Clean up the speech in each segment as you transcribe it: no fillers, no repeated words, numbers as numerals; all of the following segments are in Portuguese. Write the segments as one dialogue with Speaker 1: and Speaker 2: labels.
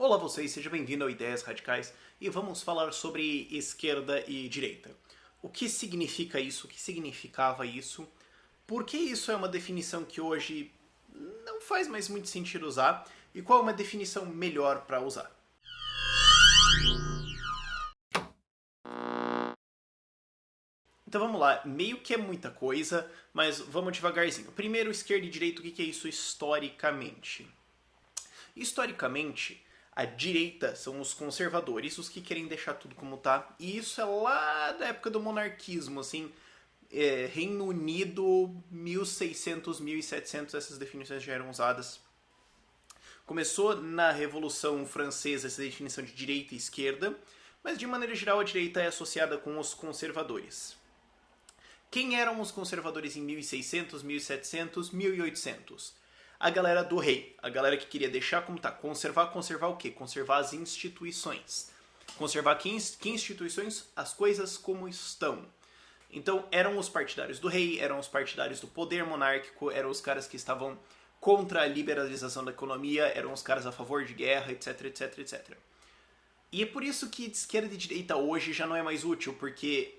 Speaker 1: Olá vocês, seja bem-vindo ao Ideias Radicais e vamos falar sobre esquerda e direita. O que significa isso? O que significava isso? Por que isso é uma definição que hoje não faz mais muito sentido usar? E qual é uma definição melhor para usar? Então vamos lá, meio que é muita coisa, mas vamos devagarzinho. Primeiro, esquerda e direita, o que é isso historicamente? Historicamente, a direita são os conservadores, os que querem deixar tudo como tá. E isso é lá da época do monarquismo, assim, Reino Unido, 1600, 1700, essas definições já eram usadas. Começou na Revolução Francesa essa definição de direita e esquerda, mas de maneira geral a direita é associada com os conservadores. Quem eram os conservadores em 1600, 1700, 1800? A galera do rei, a galera que queria deixar como tá. Conservar o quê? Conservar as instituições. Conservar que instituições? As coisas como estão. Então eram os partidários do rei, eram os partidários do poder monárquico, eram os caras que estavam contra a liberalização da economia, eram os caras a favor de guerra, etc, etc, etc. E é por isso que esquerda e direita hoje já não é mais útil, porque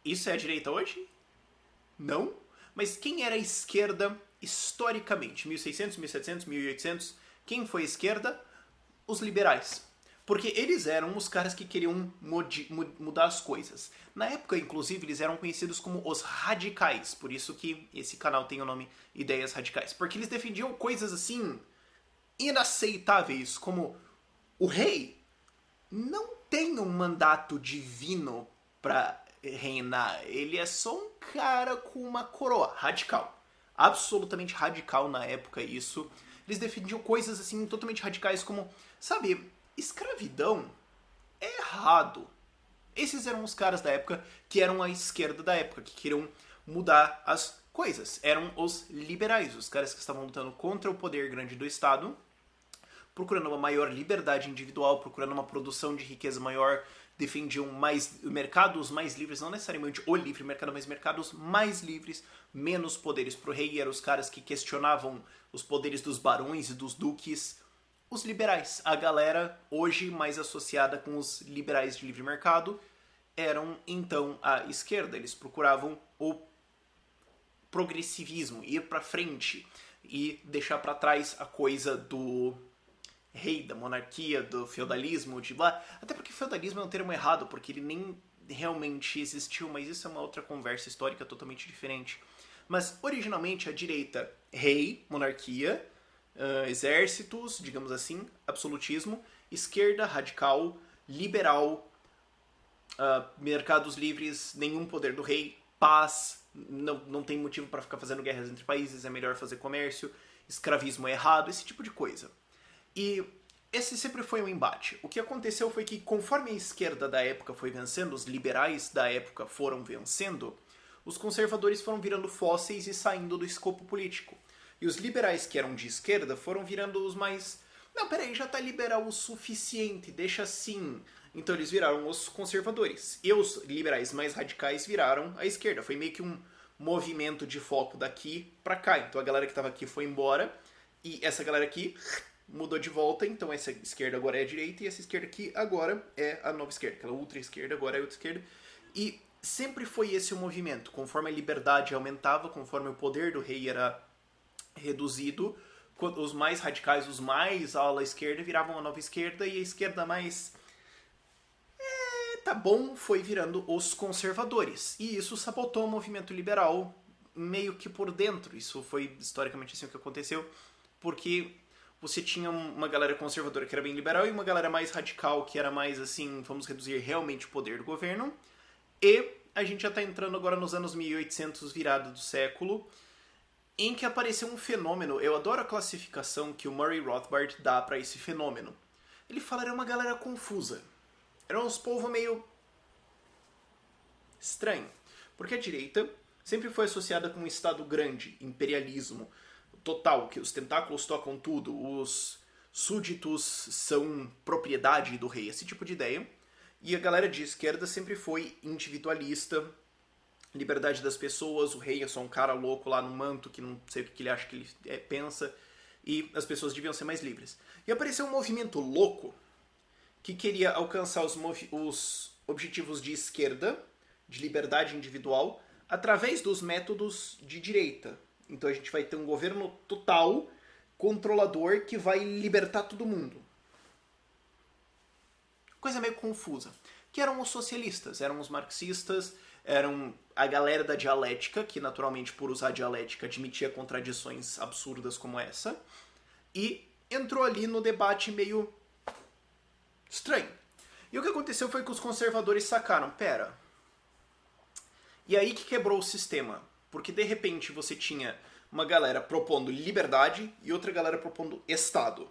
Speaker 1: isso é a direita hoje? Não. Mas quem era a esquerda historicamente? 1600, 1700, 1800? Quem foi a esquerda? Os liberais. Porque eles eram os caras que queriam mudar as coisas. Na época, inclusive, eles eram conhecidos como os radicais. Por isso que esse canal tem o nome Ideias Radicais. Porque eles defendiam coisas assim inaceitáveis, como o rei não tem um mandato divino para reinar. Ele é só um cara com uma coroa. Radical. Absolutamente radical na época isso. Eles defendiam coisas assim totalmente radicais como, sabe, escravidão é errado. Esses eram os caras da época que eram a esquerda da época, que queriam mudar as coisas. Eram os liberais, os caras que estavam lutando contra o poder grande do Estado, procurando uma maior liberdade individual, procurando uma produção de riqueza maior, defendiam mercados mais livres, não necessariamente o livre mercado, mas mercados mais livres, menos poderes para o rei, e eram os caras que questionavam os poderes dos barões e dos duques. Os liberais, a galera hoje mais associada com os liberais de livre mercado, eram então a esquerda. Eles procuravam o progressivismo, ir para frente e deixar para trás a coisa do rei, da monarquia, do feudalismo, de blá. Até porque feudalismo é um termo errado, porque ele nem realmente existiu, mas isso é uma outra conversa histórica totalmente diferente. Mas originalmente a direita, rei, monarquia, exércitos, digamos assim, absolutismo, esquerda, radical, liberal, mercados livres, nenhum poder do rei, paz, não tem motivo para ficar fazendo guerras entre países, é melhor fazer comércio, escravismo é errado, esse tipo de coisa. E esse sempre foi um embate. O que aconteceu foi que, conforme a esquerda da época foi vencendo, os liberais da época foram vencendo, os conservadores foram virando fósseis e saindo do escopo político. E os liberais que eram de esquerda foram virando os mais... Não, peraí, já tá liberal o suficiente, deixa assim. Então eles viraram os conservadores. E os liberais mais radicais viraram a esquerda. Foi meio que um movimento de foco daqui pra cá. Então a galera que tava aqui foi embora, e essa galera aqui mudou de volta, então essa esquerda agora é a direita e essa esquerda aqui agora é a nova esquerda. Aquela ultra esquerda agora é a outra esquerda. E sempre foi esse o movimento. Conforme a liberdade aumentava, conforme o poder do rei era reduzido, os mais radicais, os mais à ala esquerda viravam a nova esquerda, e a esquerda mais... tá bom, foi virando os conservadores. E isso sabotou o movimento liberal meio que por dentro. Isso foi historicamente assim o que aconteceu, porque você tinha uma galera conservadora que era bem liberal e uma galera mais radical que era mais assim, vamos reduzir realmente o poder do governo. E a gente já está entrando agora nos anos 1800, virada do século, em que apareceu um fenômeno. Eu adoro a classificação que o Murray Rothbard dá para esse fenômeno. Ele fala que era uma galera confusa. Eram uns povos meio estranho. Porque a direita sempre foi associada com um Estado grande, imperialismo total, que os tentáculos tocam tudo, os súditos são propriedade do rei, esse tipo de ideia. E a galera de esquerda sempre foi individualista, liberdade das pessoas, o rei é só um cara louco lá no manto que não sei o que ele acha que ele pensa. e as pessoas deviam ser mais livres. E apareceu um movimento louco que queria alcançar os objetivos de esquerda, de liberdade individual, através dos métodos de direita. Então a gente vai ter um governo total, controlador, que vai libertar todo mundo. Coisa meio confusa. Que eram os socialistas, eram os marxistas, eram a galera da dialética, que naturalmente por usar dialética admitia contradições absurdas como essa, e entrou ali no debate meio estranho. E o que aconteceu foi que os conservadores sacaram, pera, e aí que quebrou o sistema, porque de repente você tinha uma galera propondo liberdade e outra galera propondo Estado.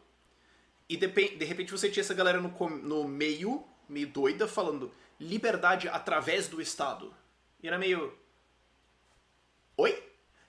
Speaker 1: E de repente você tinha essa galera no meio doida, falando liberdade através do Estado. E era meio... Oi?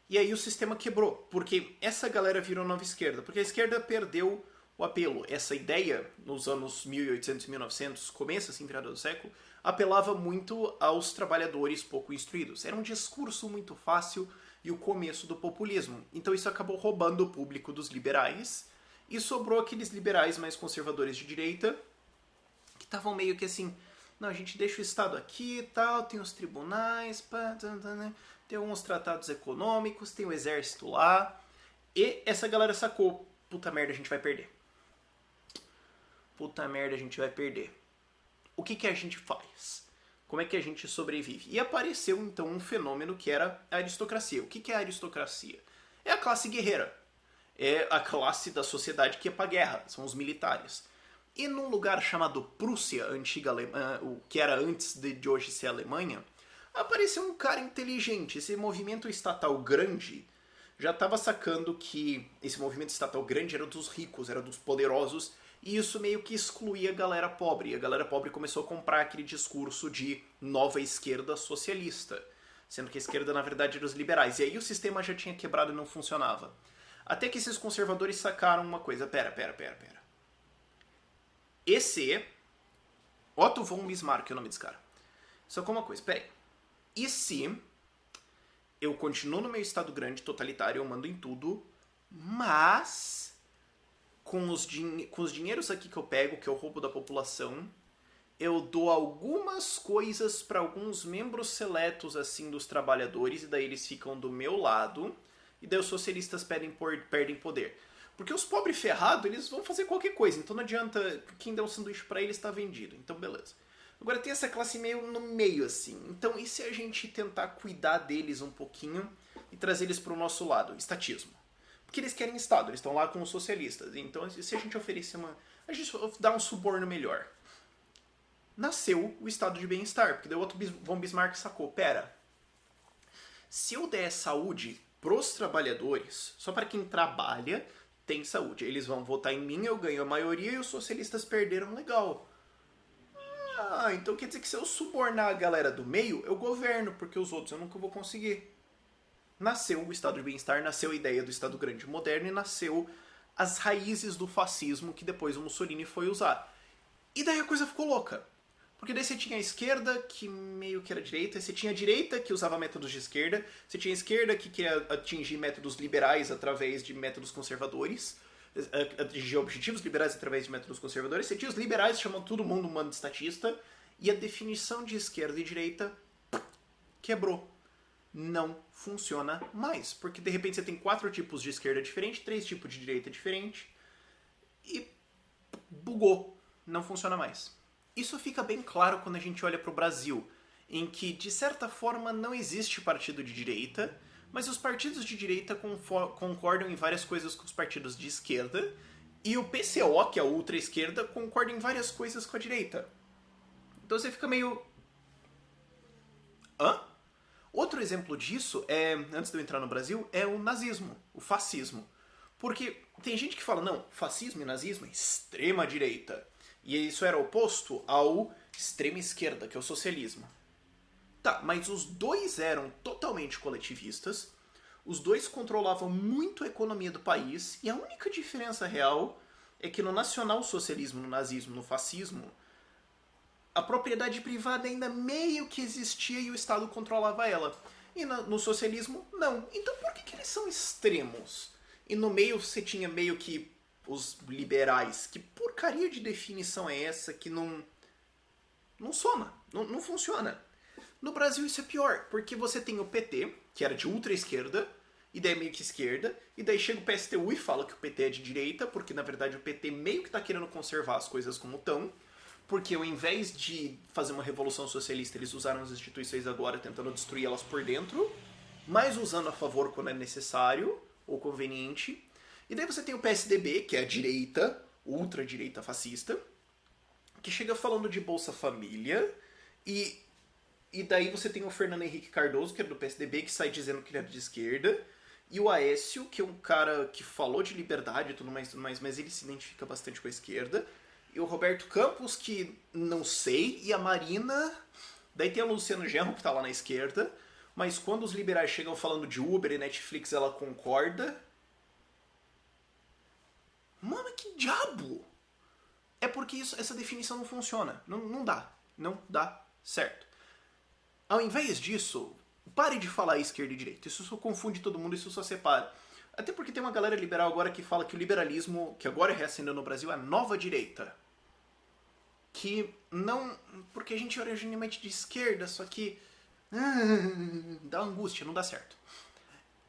Speaker 1: E aí o sistema quebrou, porque essa galera virou nova esquerda, porque a esquerda perdeu o apelo. Essa ideia, nos anos 1800 e 1900, começo assim, virada do século, apelava muito aos trabalhadores pouco instruídos. Era um discurso muito fácil e o começo do populismo. Então isso acabou roubando o público dos liberais e sobrou aqueles liberais mais conservadores de direita que estavam meio que assim, não, a gente deixa o Estado aqui e tal, tem os tribunais, tem alguns tratados econômicos, tem o exército lá. E essa galera sacou, puta merda, a gente vai perder. Puta merda, a gente vai perder. O que a gente faz? Como é que a gente sobrevive? E apareceu então um fenômeno que era a aristocracia. O que é a aristocracia? É a classe guerreira. É a classe da sociedade que é pra guerra, são os militares. E num lugar chamado Prússia, antiga o que era antes de hoje ser Alemanha, apareceu um cara inteligente. Esse movimento estatal grande já estava sacando que esse movimento estatal grande era dos ricos, era dos poderosos, e isso meio que excluía a galera pobre. E a galera pobre começou a comprar aquele discurso de nova esquerda socialista, sendo que a esquerda na verdade era os liberais. E aí o sistema já tinha quebrado e não funcionava. Até que esses conservadores sacaram uma coisa, pera. Esse Otto von Bismarck é o nome desse cara. Só que uma coisa, peraí. E se eu continuo no meu estado grande, totalitário, eu mando em tudo, mas com os dinheiros aqui que eu pego, que eu roubo da população, eu dou algumas coisas para alguns membros seletos assim dos trabalhadores, e daí eles ficam do meu lado, e daí os socialistas perdem poder. Porque os pobres ferrados, eles vão fazer qualquer coisa, então não adianta, quem der um sanduíche para eles está vendido, então beleza. Agora tem essa classe meio no meio assim, então e se a gente tentar cuidar deles um pouquinho e trazer eles para o nosso lado, estatismo? Porque eles querem Estado, eles estão lá com os socialistas, então se a gente oferecer a gente dá um suborno melhor. Nasceu o estado de bem-estar, porque daí o Otto von Bismarck sacou, pera, se eu der saúde pros trabalhadores, só para quem trabalha tem saúde, eles vão votar em mim, eu ganho a maioria e os socialistas perderam, legal. Ah, então quer dizer que se eu subornar a galera do meio, eu governo, porque os outros eu nunca vou conseguir. Nasceu o estado de bem-estar, nasceu a ideia do Estado Grande moderno e nasceu as raízes do fascismo que depois o Mussolini foi usar. E daí a coisa ficou louca. Porque daí você tinha a esquerda, que meio que era a direita, você tinha a direita, que usava métodos de esquerda, você tinha a esquerda, que queria atingir métodos liberais através de métodos conservadores, atingir objetivos liberais através de métodos conservadores, você tinha os liberais chamando todo mundo um bando de estatista, e a definição de esquerda e direita quebrou. Não funciona mais, porque de repente você tem 4 tipos de esquerda diferente, 3 tipos de direita diferente, e bugou, não funciona mais. Isso fica bem claro quando a gente olha para o Brasil, em que, de certa forma, não existe partido de direita, mas os partidos de direita concordam em várias coisas com os partidos de esquerda, e o PCO, que é a ultra-esquerda, concorda em várias coisas com a direita. Então você fica meio... hã? Outro exemplo disso, antes de eu entrar no Brasil, é o nazismo, o fascismo. Porque tem gente que fala, não, fascismo e nazismo é extrema direita. E isso era oposto ao extrema esquerda, que é o socialismo. Tá, mas os dois eram totalmente coletivistas, os dois controlavam muito a economia do país, e a única diferença real é que no nacional-socialismo, no nazismo, no fascismo, a propriedade privada ainda meio que existia e o Estado controlava ela. E no socialismo, não. Então por que eles são extremos? E no meio você tinha meio que os liberais. Que porcaria de definição é essa que não soma, não funciona. No Brasil isso é pior, porque você tem o PT, que era de ultra-esquerda, e daí é meio que esquerda, e daí chega o PSTU e fala que o PT é de direita, porque na verdade o PT meio que está querendo conservar as coisas como estão, porque ao invés de fazer uma revolução socialista, eles usaram as instituições agora tentando destruir elas por dentro, mas usando a favor quando é necessário ou conveniente. E daí você tem o PSDB, que é a direita, ultra-direita fascista, que chega falando de Bolsa Família, e daí você tem o Fernando Henrique Cardoso, que é do PSDB, que sai dizendo que ele é de esquerda, e o Aécio, que é um cara que falou de liberdade e tudo mais, mas ele se identifica bastante com a esquerda, e o Roberto Campos, que não sei, e a Marina. Daí tem a Luciano Genro, que tá lá na esquerda, mas quando os liberais chegam falando de Uber e Netflix, ela concorda. Mano, que diabo! É porque essa definição não funciona. Não dá. Não dá certo. Ao invés disso, pare de falar esquerda e direita. Isso só confunde todo mundo, isso só separa. Até porque tem uma galera liberal agora que fala que o liberalismo, que agora é reacendendo no Brasil, é a nova direita. Que não... Porque a gente é originalmente de esquerda, só que... dá angústia, não dá certo.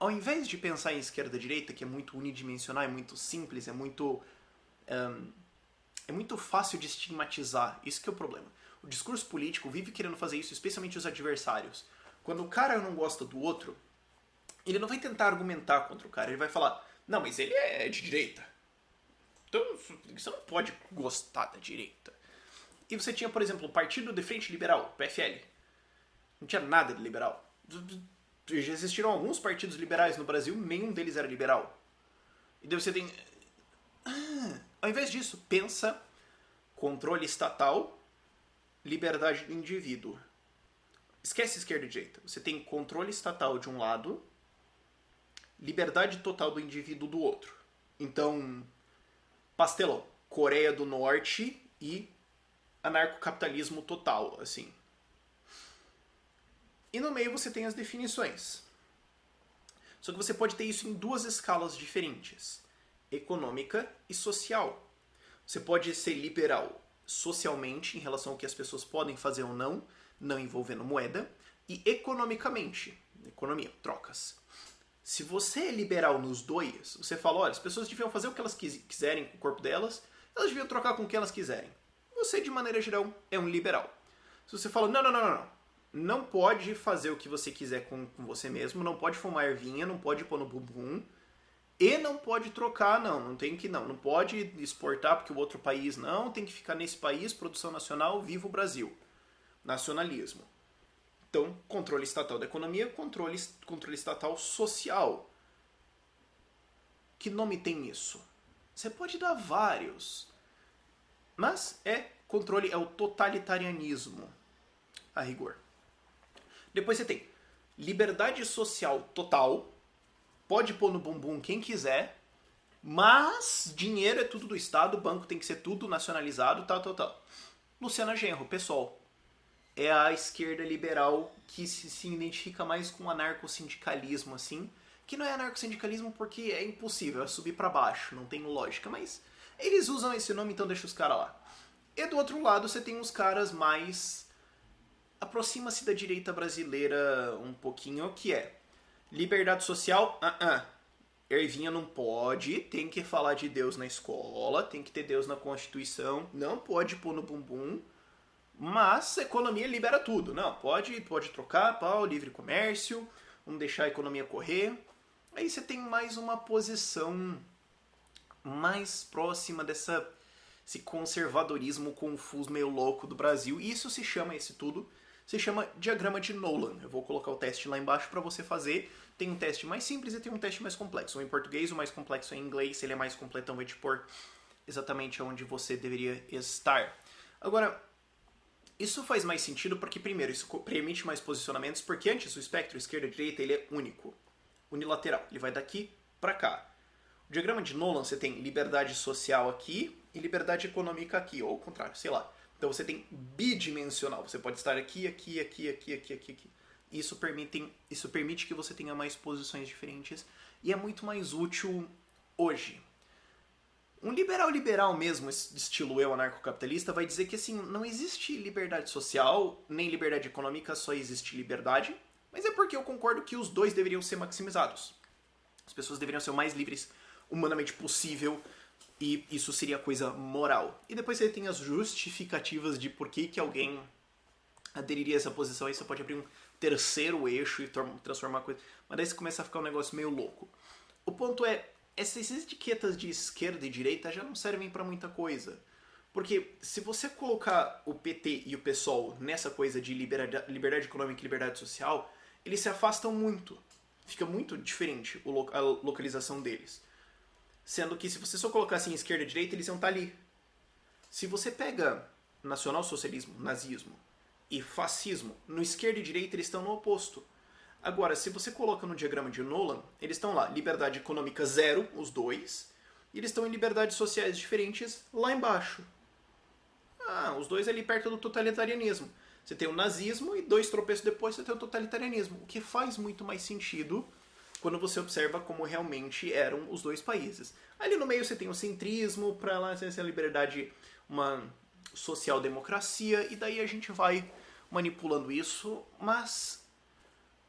Speaker 1: Ao invés de pensar em esquerda e direita, que é muito unidimensional, é muito simples, é muito fácil de estigmatizar. Isso que é o problema. O discurso político vive querendo fazer isso, especialmente os adversários. Quando o cara não gosta do outro, ele não vai tentar argumentar contra o cara, ele vai falar, não, mas ele é de direita. Então você não pode gostar da direita. E você tinha, por exemplo, o Partido de Frente Liberal, PFL. Não tinha nada de liberal. Já existiram alguns partidos liberais no Brasil, nenhum deles era liberal. E daí você tem... ao invés disso, pensa controle estatal, liberdade do indivíduo. Esquece esquerda e direita. Você tem controle estatal de um lado, liberdade total do indivíduo do outro. Então, pastelão. Coreia do Norte e anarcocapitalismo total, assim. E no meio você tem as definições. Só que você pode ter isso em duas escalas diferentes. Econômica e social. Você pode ser liberal socialmente, em relação ao que as pessoas podem fazer ou não envolvendo moeda, e economicamente, economia, trocas. Se você é liberal nos dois, você fala, olha, as pessoas deviam fazer o que elas quiserem com o corpo delas, elas deviam trocar com o que elas quiserem. Você, de maneira geral, é um liberal. Se você fala, não pode fazer o que você quiser com você mesmo, não pode fumar ervinha, não pode pôr no bumbum, e não pode trocar, não pode exportar porque o outro país não, tem que ficar nesse país, produção nacional, viva o Brasil. Nacionalismo. Então, controle estatal da economia, controle estatal social. Que nome tem isso? Você pode dar vários. Mas é o totalitarianismo, a rigor. Depois você tem liberdade social total, pode pôr no bumbum quem quiser, mas dinheiro é tudo do Estado, banco tem que ser tudo nacionalizado, tal. Luciana Genro, PSOL. É a esquerda liberal que se identifica mais com anarcossindicalismo, assim. Que não é anarcossindicalismo porque é impossível, é subir para baixo, não tem lógica, mas eles usam esse nome, então deixa os caras lá. E do outro lado você tem os caras mais... aproxima-se da direita brasileira um pouquinho, que é liberdade social, ervinha não pode, tem que falar de Deus na escola, tem que ter Deus na Constituição, não pode pôr no bumbum, mas a economia libera tudo. Não, pode trocar, pau, livre comércio, vamos deixar a economia correr. Aí você tem mais uma posição mais próxima esse conservadorismo confuso, meio louco do Brasil. E isso se chama diagrama de Nolan. Eu vou colocar o teste lá embaixo para você fazer. Tem um teste mais simples e tem um teste mais complexo. Um em português, o mais complexo é em inglês. Se ele é mais completão, vai te pôr exatamente onde você deveria estar. Agora, isso faz mais sentido porque, primeiro, isso permite mais posicionamentos, porque antes o espectro esquerda-direita ele é único, unilateral. Ele vai daqui para cá. O diagrama de Nolan você tem liberdade social aqui e liberdade econômica aqui, ou ao contrário, sei lá. Então você tem bidimensional. Você pode estar aqui. Isso permite que você tenha mais posições diferentes e é muito mais útil hoje. Um liberal mesmo, estilo eu, anarcocapitalista, vai dizer que assim, não existe liberdade social, nem liberdade econômica, só existe liberdade, mas é porque eu concordo que os dois deveriam ser maximizados. As pessoas deveriam ser o mais livres humanamente possível, e isso seria coisa moral. E depois você tem as justificativas de por que alguém aderiria a essa posição, aí você pode abrir um terceiro eixo e transformar a coisa. Mas daí você começa a ficar um negócio meio louco. O ponto é, essas etiquetas de esquerda e direita já não servem para muita coisa. Porque se você colocar o PT e o PSOL nessa coisa de liberdade econômica e liberdade social, eles se afastam muito. Fica muito diferente a localização deles. Sendo que se você só colocar assim esquerda e direita, eles iam estar ali. Se você pega nacionalsocialismo, nazismo e fascismo, no esquerda e direita eles estão no oposto. Agora, se você coloca no diagrama de Nolan, eles estão lá, liberdade econômica zero, os dois, e eles estão em liberdades sociais diferentes lá embaixo. Os dois ali perto do totalitarismo. Você tem o nazismo e 2 tropeços depois você tem o totalitarismo, o que faz muito mais sentido quando você observa como realmente eram os dois países. Ali no meio você tem o centrismo, para lá você tem a liberdade, uma social-democracia, e daí a gente vai manipulando isso, mas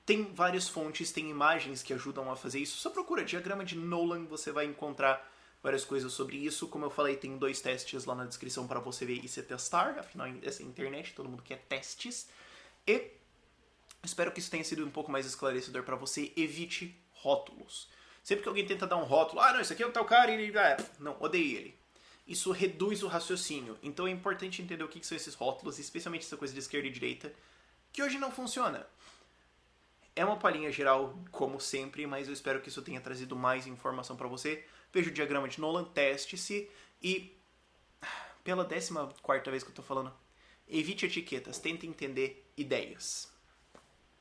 Speaker 1: tem várias fontes, tem imagens que ajudam a fazer isso. Só procura diagrama de Nolan, você vai encontrar várias coisas sobre isso. Como eu falei, tem 2 testes lá na descrição para você ver e se testar. Afinal, essa é a internet, todo mundo quer testes. E espero que isso tenha sido um pouco mais esclarecedor para você. Evite rótulos. Sempre que alguém tenta dar um rótulo, não, esse aqui é o tal cara, e não, odeie ele. Isso reduz o raciocínio. Então é importante entender o que são esses rótulos, especialmente essa coisa de esquerda e direita, que hoje não funciona. É uma palhinha geral, como sempre, mas eu espero que isso tenha trazido mais informação para você. Veja o diagrama de Nolan, teste-se e, pela 14ª vez que eu tô falando, evite etiquetas, tente entender ideias.